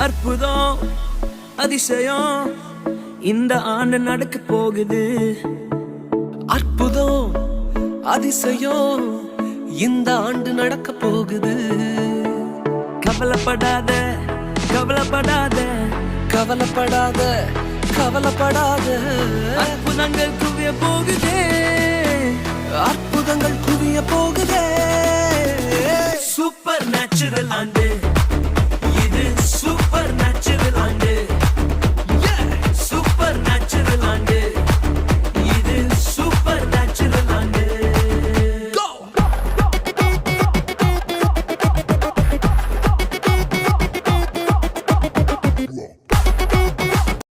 அற்புதம் அதிசயம் இந்த ஆண்டு நடக்க போகுது. அற்புதம் அதிசயம் இந்த ஆண்டு நடக்க போகுது. கவலைப்படாத கவலைப்படாத கவலைப்படாத கவலைப்படாத. அற்புதங்கள் குவிய போகுதே, அற்புதங்கள் குவிய போகுதே. சூப்பர் நேச்சுரல் ஆண்டு